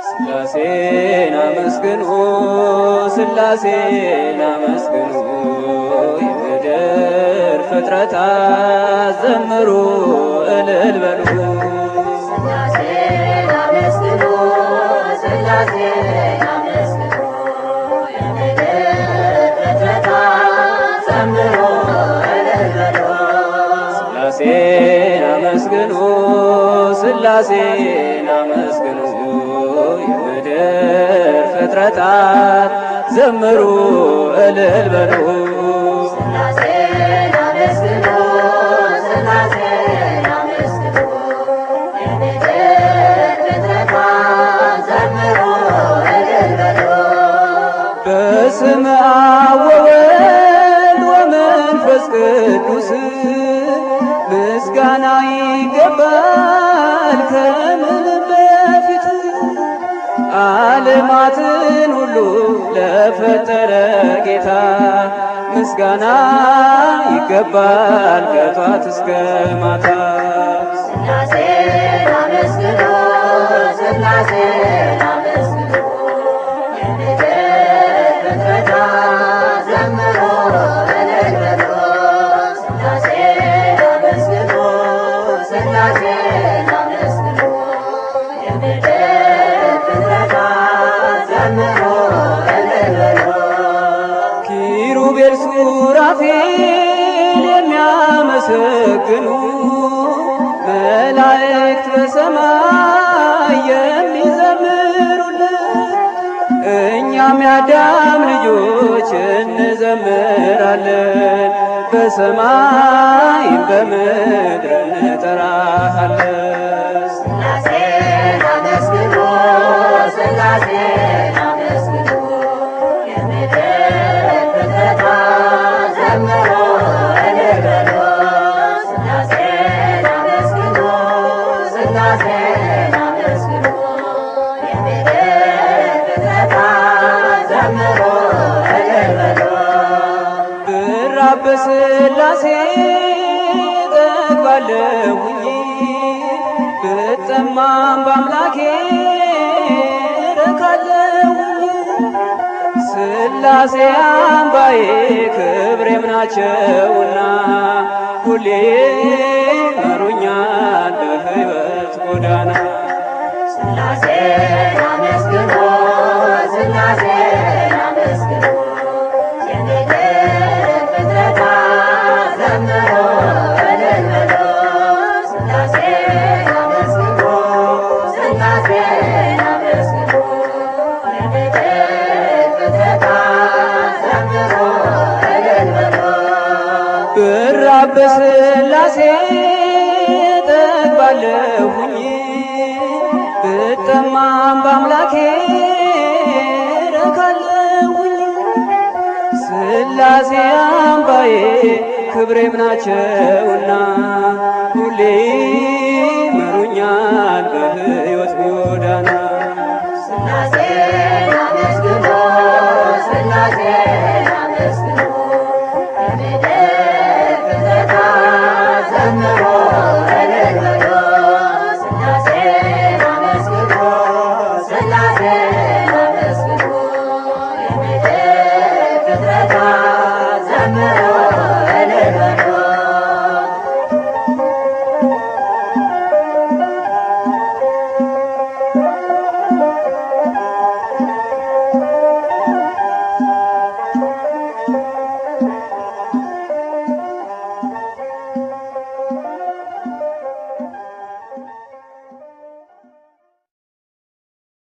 ሥላሴን አመስግኑ ሥላሴን አመስግኑ የምድር ፍጥረታት ዘምሩ እልል በሉ። ሥላሴን አመስግኑ ሥላሴን አመስግኑ የምድር ፍጥረታት ዘምሩ እልል በሉ። ሥላሴን አመስግኑ ሥላሴን አመስግኑ የምድር ፍጥረታት ዘምሩ እልል በሉ። ሥላሴን አመስግኑ ሥላሴን አመስግኑ የምድር ፍጥረታት ዘምሩ እልል በሉ። በስመ አብ ወወልድ ወመንፈስ ቅዱስ ምስጋና ይገባል ከምንም በፊት ዓለማትን ሁሉ ለፈጠረ ጌታ ምስጋና ይገባል ከጧት እስከ ማታ። ሥላሴን አመስግኑ ሥላሴን አመስግኑ የምድር ፍጥረታት ዘምሩ እልል በሉ። ሥላሴን አመስግኑ ሥላሴን አመስግኑ የምድር ፍጥረታት ዘምሩ እልል በሉ። ኪሩቤል ሱራፌል የሚያመሰግኑ መላእክት በሰማይ የሚዘምሩልን እኛም የአዳም ልጆች እንዘምራለን በሰማይም በምድር እንጠራሃለን። ሥላሴን አመስግኑ ሥላሴን አመስግኑ የምድር ፍጥረታት ዘምሩ እልል በሉ። ሥላሴን አመስግኑ ሥላሴን አመስግኑ የምድር ፍጥረታት ዘምሩ እልል በሉ። ብራብ በሥላሴ እጠግባለሁኝ ብጠማም በአምላኬ እረካለሁኝ። ሥላሴ አምባዬ ክብሬም ናቸውና ሁሌ መሩኛል በሕይወት ጎዳና። ሥላሴን አመስግኑ ሥላሴን አመስግኑ የምድር ፍጥረታት ዘምሩ እልል በሉ። ሥላሴን አመስግኑ ሥላሴን አመስግኑ የምድር ፍጥረታት ዘምሩ እልል በሉ። ብራብ በሥላሴ እጠግባለሁኝ ብጠማም በአምላኬ እረካለሁኝ። ሥላሴ አምባዬ ክብሬም ናቸውና ሁሌ መሩኛል